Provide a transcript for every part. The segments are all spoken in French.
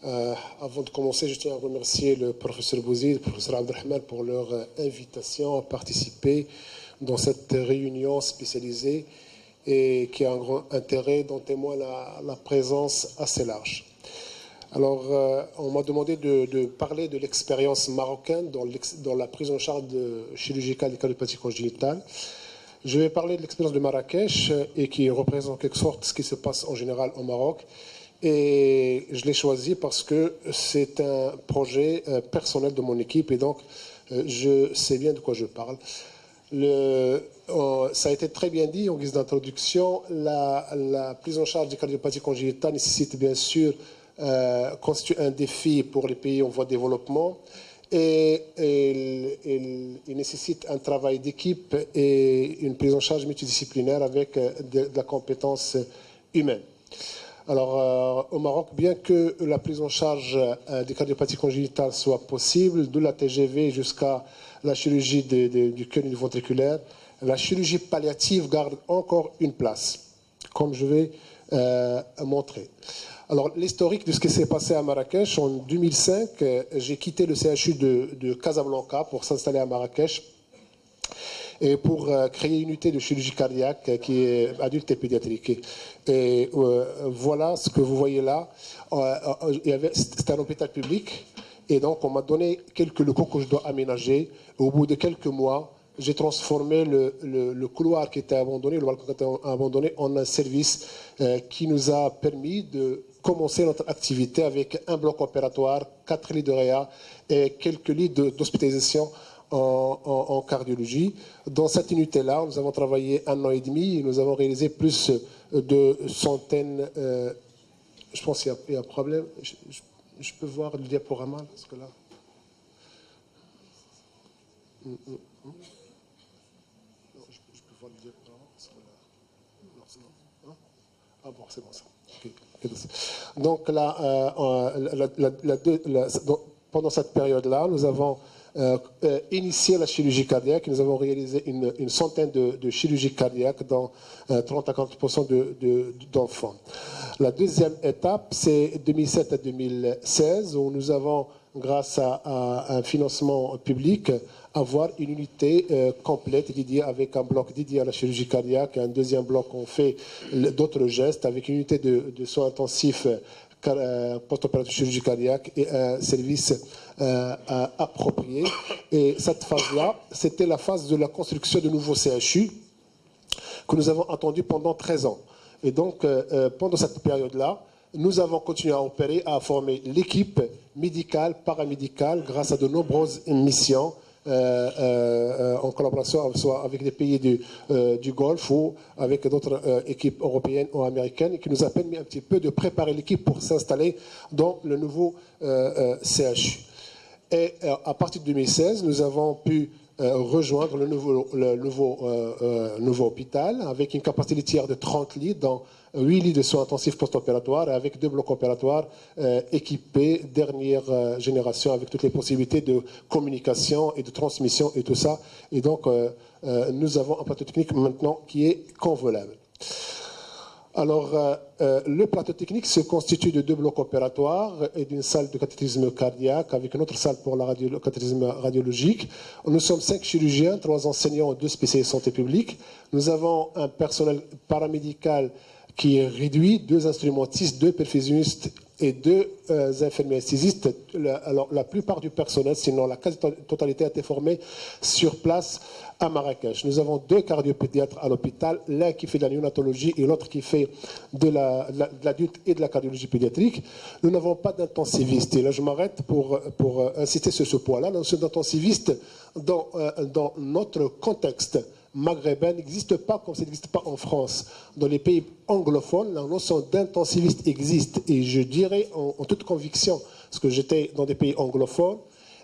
Avant de commencer, je tiens à remercier le professeur Bouzid et le professeur Abdelrahman pour leur invitation à participer dans cette réunion spécialisée et qui a un grand intérêt, dont témoigne la présence assez large. Alors, on m'a demandé de parler de l'expérience marocaine dans la prise en charge chirurgicale des cardiopathie congénitale. Je vais parler de l'expérience de Marrakech et qui représente en quelque sorte ce qui se passe en général au Maroc. Et je l'ai choisi parce que c'est un projet personnel de mon équipe et donc je sais bien de quoi je parle. Ça a été très bien dit en guise d'introduction, la prise en charge des cardiopathies congénitales nécessite bien sûr, constitue un défi pour les pays en voie de développement et il nécessite un travail d'équipe et une prise en charge multidisciplinaire avec de la compétence humaine. Alors, au Maroc, bien que la prise en charge des cardiopathies congénitales soit possible, de la TGV jusqu'à la chirurgie du cœur et du ventriculaire, la chirurgie palliative garde encore une place, comme je vais montrer. Alors, l'historique de ce qui s'est passé à Marrakech, en 2005, j'ai quitté le CHU de Casablanca pour s'installer à Marrakech et pour créer une unité de chirurgie cardiaque qui est adulte et pédiatrique. Et voilà ce que vous voyez là. C'était un hôpital public et donc on m'a donné quelques locaux que je dois aménager. Au bout de quelques mois, j'ai transformé le couloir qui était abandonné, le balcon qui était abandonné, en un service qui nous a permis de commencer notre activité avec un bloc opératoire, 4 lits de réa et quelques lits d'hospitalisation en cardiologie. Dans cette unité-là, nous avons travaillé 1 an et demi et nous avons réalisé plus de centaines. Je pense qu'il y a un problème. Je peux voir le diaporama parce que là. Non, je peux voir le diaporama parce que là. Non, c'est bon. Hein? Ah bon, c'est bon ça. Okay. Donc là, pendant cette période-là, nous avons initié la chirurgie cardiaque. Nous avons réalisé une centaine de chirurgies cardiaques dans 30 à 40% d'enfants. La deuxième étape, c'est 2007 à 2016, où nous avons, grâce à un financement public, avoir une unité complète dédiée avec un bloc dédié à la chirurgie cardiaque, un deuxième bloc on fait d'autres gestes avec une unité de soins intensifs post-opératoire chirurgie cardiaque et un service approprié. Et cette phase-là, c'était la phase de la construction de nouveaux CHU que nous avons attendu pendant 13 ans. Et donc, pendant cette période-là, nous avons continué à opérer, à former l'équipe médicale, paramédicale, grâce à de nombreuses missions en collaboration soit avec des pays du Golfe ou avec d'autres équipes européennes ou américaines, qui nous a permis un petit peu de préparer l'équipe pour s'installer dans le nouveau CHU. Et à partir de 2016, nous avons pu rejoindre le nouveau hôpital avec une capacité litière de 30 lits, dans 8 lits de soins intensifs post-opératoires, avec 2 blocs opératoires équipés, dernière génération, avec toutes les possibilités de communication et de transmission et tout ça. Et donc, nous avons un plateau technique maintenant qui est convenable. Alors, le plateau technique se constitue de 2 blocs opératoires et d'une salle de cathétérisme cardiaque avec une autre salle pour le cathétérisme radiologique. Nous sommes 5 chirurgiens, 3 enseignants, 2 spécialistes santé publique. Nous avons un personnel paramédical qui est réduit, 2 instrumentistes, 2 perfusionnistes et 2 infirmiers anesthésistes. Alors, la plupart du personnel, sinon la quasi-totalité, a été formée sur place à Marrakech. Nous avons 2 cardiopédiatres à l'hôpital, l'un qui fait de la néonatologie et l'autre qui fait de l'adulte et de la cardiologie pédiatrique. Nous n'avons pas d'intensiviste. Et là, je m'arrête pour insister sur ce point-là. La notion d'intensiviste, dans notre contexte maghrébin, n'existe pas comme ça n'existe pas en France. Dans les pays anglophones, la notion d'intensiviste existe. Et je dirais en toute conviction, parce que j'étais dans des pays anglophones,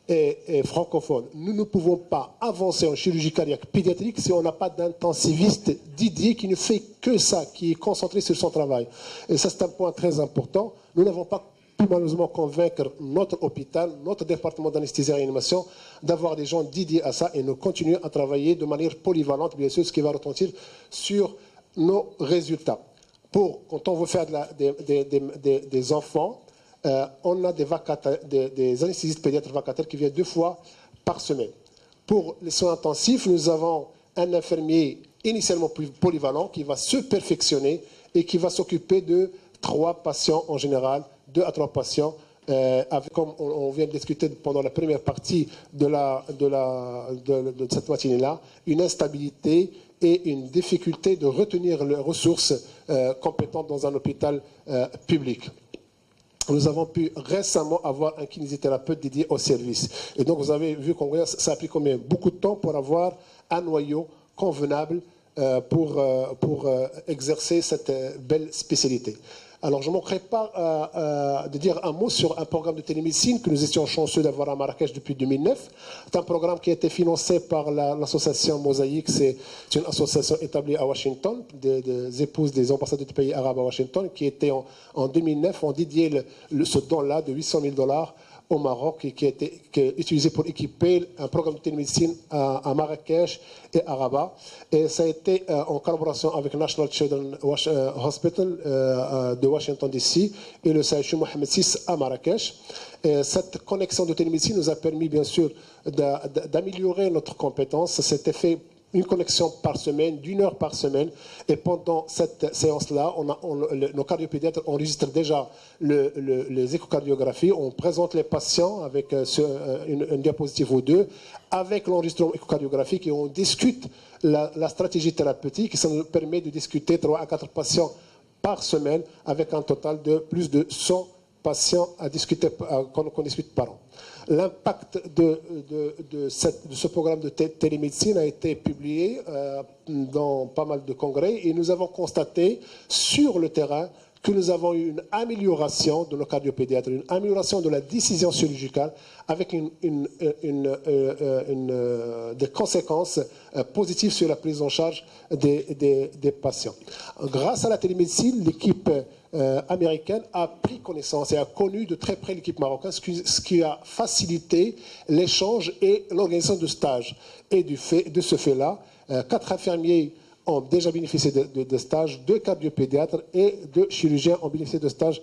et francophone. Nous ne pouvons pas avancer en chirurgie cardiaque pédiatrique si on n'a pas d'intensiviste dédié qui ne fait que ça, qui est concentré sur son travail. Et ça, c'est un point très important. Nous n'avons pas pu malheureusement convaincre notre hôpital, notre département d'anesthésie et réanimation, d'avoir des gens dédiés à ça et nous continuons à travailler de manière polyvalente, bien sûr, ce qui va retentir sur nos résultats. Quand on veut faire des enfants, on a des anesthésistes pédiatres vacataires qui viennent 2 fois par semaine. Pour les soins intensifs, nous avons un infirmier initialement polyvalent qui va se perfectionner et qui va s'occuper de 3 patients en général, 2 à 3 patients, comme on vient de discuter pendant la première partie de cette matinée-là, une instabilité et une difficulté de retenir les ressources compétentes dans un hôpital public. Nous avons pu récemment avoir un kinésithérapeute dédié au service. Et donc, vous avez vu qu'on ça a pris combien? Beaucoup de temps pour avoir un noyau convenable pour exercer cette belle spécialité. Alors, je ne manquerai pas de dire un mot sur un programme de télémédecine que nous étions chanceux d'avoir à Marrakech depuis 2009. C'est un programme qui a été financé par l'association Mosaïque. C'est une association établie à Washington, des épouses des ambassadeurs du pays arabe à Washington, qui était en 2009, ont dédié ce don-là de 800 000 $ au Maroc et qui a été utilisé pour équiper un programme de télémédecine à Marrakech et à Rabat. Et ça a été en collaboration avec National Children's Hospital de Washington DC et le CHU Mohamed VI à Marrakech. Et cette connexion de télémédecine nous a permis bien sûr d'améliorer notre compétence. Ça s'était fait une connexion par semaine, d'1 heure par semaine. Et pendant cette séance-là, nos cardiopédiatres enregistrent déjà les échocardiographies. On présente les patients avec une diapositive ou 2, avec l'enregistrement échocardiographique, et on discute la stratégie thérapeutique. Ça nous permet de discuter 3 à 4 patients par semaine, avec un total de plus de 100 patients à discuter, qu'on discute par an. L'impact de ce programme de télémédecine a été publié dans pas mal de congrès et nous avons constaté sur le terrain que nous avons eu une amélioration de nos cardiopédiatres, une amélioration de la décision chirurgicale avec des conséquences positives sur la prise en charge des patients. Grâce à la télémédecine, l'équipe américaine a pris connaissance et a connu de très près l'équipe marocaine, ce qui a facilité l'échange et l'organisation de stages. Et de ce fait-là, 4 infirmiers ont déjà bénéficié de stages, 2 cardiopédiatres et 2 chirurgiens ont bénéficié de stages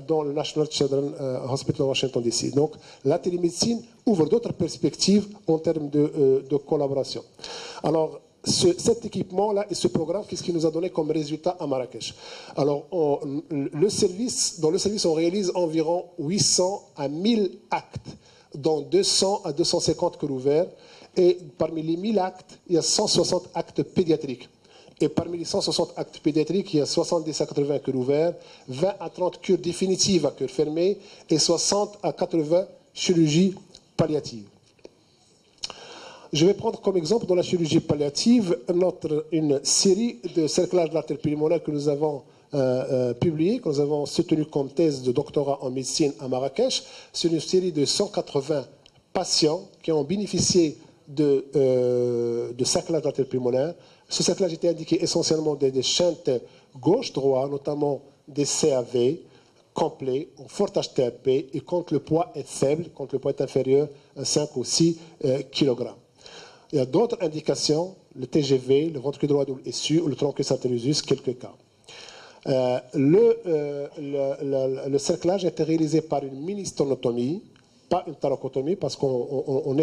dans le National Children's Hospital de Washington DC. Donc la télémédecine ouvre d'autres perspectives en termes de collaboration. Alors, cet équipement-là et ce programme, qu'est-ce qu'il nous a donné comme résultat à Marrakech? Alors, dans le service, on réalise environ 800 à 1000 actes, dont 200 à 250 cœurs ouverts. Et parmi les 1000 actes, il y a 160 actes pédiatriques. Et parmi les 160 actes pédiatriques, il y a 70 à 80 cœurs ouverts, 20 à 30 cures définitives à cœur fermé et 60 à 80 chirurgies palliatives. Je vais prendre comme exemple dans la chirurgie palliative une série de cerclages de l'artère pulmonaire que nous avons publié, que nous avons soutenu comme thèse de doctorat en médecine à Marrakech. C'est une série de 180 patients qui ont bénéficié de cerclage de l'artère pulmonaire. Ce cerclage était indiqué essentiellement des shunts gauche-droit, notamment des CAV complets, en fort HTAP, et quand le poids est faible, quand le poids est inférieur à 5 ou 6 kg. Il y a d'autres indications, le TGV, le ventricule droit double essu ou le truncus arteriosus, quelques cas. Le cerclage a été réalisé par une mini-sternotomie, pas une thoracotomie, parce qu'on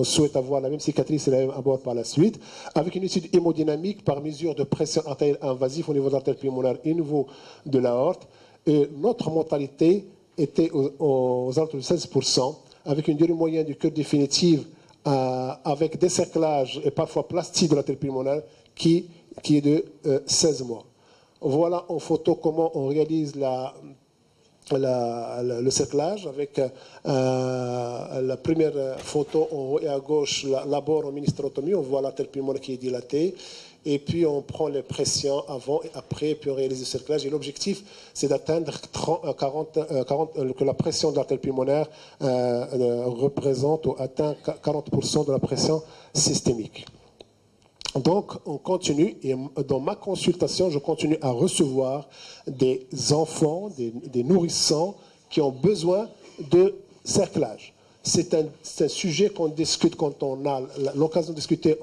souhaite avoir la même cicatrice et la même abord par la suite, avec une étude hémodynamique par mesure de pression artérielle invasive au niveau de l'artère pulmonaire et au niveau de l'aorte. Et notre mortalité était aux alentours de 16%, avec une durée moyenne du cœur définitive avec décerclage et parfois plastie de l'artère pulmonaire qui est de 16 mois. Voilà en photo comment on réalise le cerclage avec la première photo en haut et à gauche, l'abord en mini-sternotomie, on voit l'artère pulmonaire qui est dilatée. Et puis on prend les pressions avant et après, puis on réalise le cerclage. Et l'objectif, c'est d'atteindre que la pression de l'artère pulmonaire représente ou atteint 40% de la pression systémique. Donc, on continue, et dans ma consultation, je continue à recevoir des enfants, des nourrissons qui ont besoin de cerclage. C'est un sujet qu'on discute quand on a l'occasion de discuter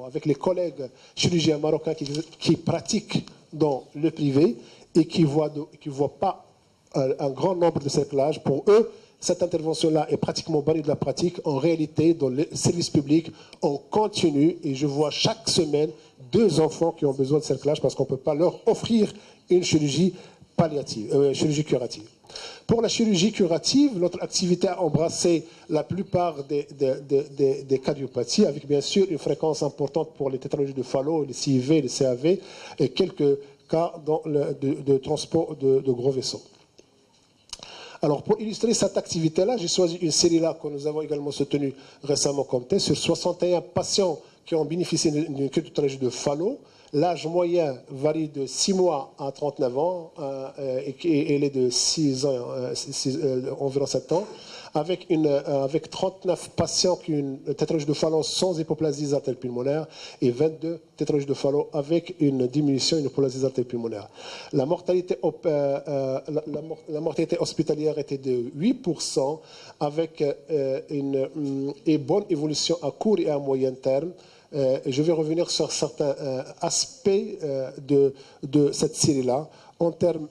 avec les collègues chirurgiens marocains qui pratiquent dans le privé. et qui ne voient pas un grand nombre de cerclages, pour eux, cette intervention-là est pratiquement bannie de la pratique. En réalité, dans les services publics, on continue, et je vois chaque semaine 2 enfants qui ont besoin de cerclage parce qu'on ne peut pas leur offrir une chirurgie palliative, chirurgie curative. Pour la chirurgie curative, notre activité a embrassé la plupart des cardiopathies, avec bien sûr une fréquence importante pour les tétralogies de Fallot, les CIV, les CAV, et quelques cas de transport de gros vaisseaux. Alors, pour illustrer cette activité-là, j'ai choisi une série-là que nous avons également soutenue récemment comme test sur 61 patients qui ont bénéficié d'une tétralogie de Fallot. L'âge moyen varie de 6 mois à 39 ans, et elle est de 6 ans, environ 7 ans, avec 39 patients qui ont une tétralogie de Fallot sans hypoplasie des artères pulmonaires et 22 tétralogies de Fallot avec une diminution, une hypoplasie des artères pulmonaires. La mortalité hospitalière était de 8%, avec une bonne évolution à court et à moyen terme. Je vais revenir sur certains aspects de cette série-là. En termes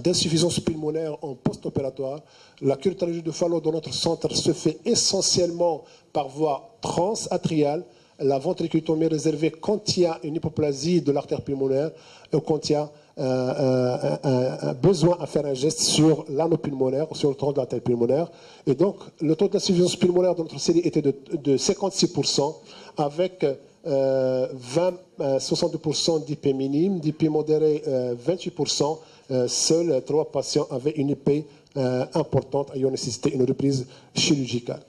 d'insuffisance pulmonaire en post-opératoire, la tétralogie de Fallot dans notre centre se fait essentiellement par voie transatriale. La ventriculotomie réservée contient une hypoplasie de l'artère pulmonaire et contient un besoin à faire un geste sur l'anneau pulmonaire, sur le tronc de l'artère pulmonaire. Et donc, le taux d'insuffisance pulmonaire dans notre série était de 56%, avec 62% d'IP minime, d'IP modéré 28%. Seuls 3 patients avaient une IP importante ayant nécessité une reprise chirurgicale.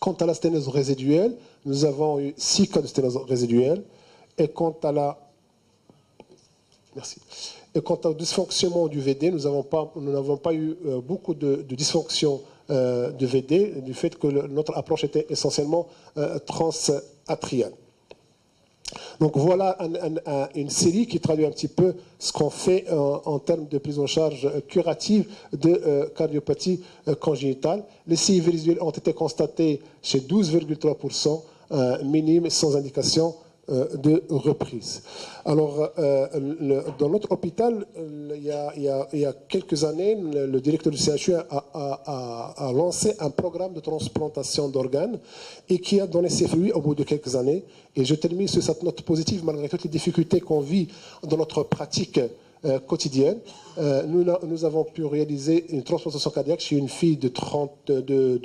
Quant à la sténose résiduelle, nous avons eu 6 cas de sténose résiduelle. Et quant au dysfonctionnement du VD, nous n'avons pas eu beaucoup de dysfonction de VD, du fait que notre approche était essentiellement transatriale. Donc voilà une série qui traduit un petit peu ce qu'on fait en termes de prise en charge curative de cardiopathie congénitale. Les CIV résiduels ont été constatés chez 12,3%, minimes, sans indication de reprise. Alors, dans notre hôpital, il y a quelques années, le directeur du CHU a lancé un programme de transplantation d'organes et qui a donné ses fruits au bout de quelques années. Et je termine sur cette note positive, malgré toutes les difficultés qu'on vit dans notre pratique quotidienne. Nous avons pu réaliser une transplantation cardiaque chez une fille de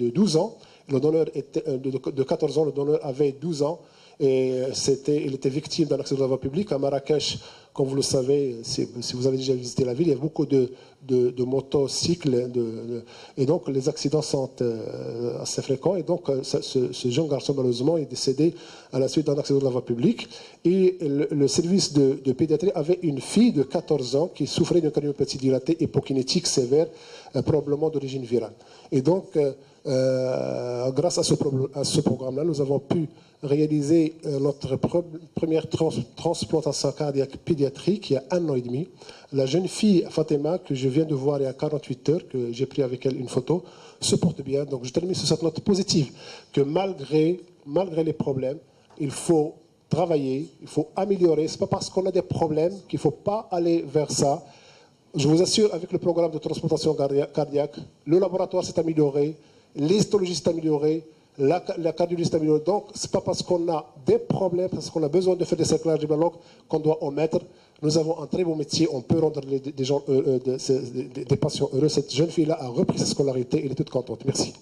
12 ans. Le donneur était de 14 ans, le donneur avait 12 ans. Et il était victime d'un accident de la voie publique à Marrakech. Comme vous le savez, si vous avez déjà visité la ville, il y a beaucoup de motocycles. Et donc, les accidents sont assez fréquents. Et donc, ce jeune garçon, malheureusement, est décédé à la suite d'un accident de la voie publique. Et le service de pédiatrie avait une fille de 14 ans qui souffrait d'une cardiomyopathie dilatée hypokinétique sévère, probablement d'origine virale. Et donc, grâce à ce programme-là, nous avons pu réaliser notre première transplantation cardiaque pédiatrique il y a 1 an et demi. La jeune fille Fatima, que je viens de voir il y a 48 heures, que j'ai pris avec elle une photo, se porte bien. Donc je termine sur cette note positive, que malgré les problèmes, il faut travailler, il faut améliorer. Ce n'est pas parce qu'on a des problèmes qu'il ne faut pas aller vers ça. Je vous assure, avec le programme de transplantation cardiaque, le laboratoire s'est amélioré, l'histologie s'est améliorée, la cardiologie s'est améliorée. Donc, ce n'est pas parce qu'on a des problèmes, parce qu'on a besoin de faire des cerclages de bloc qu'on doit en mettre. Nous avons un très beau métier, on peut rendre des patients heureux. Cette jeune fille-là a repris sa scolarité, elle est toute contente. Merci.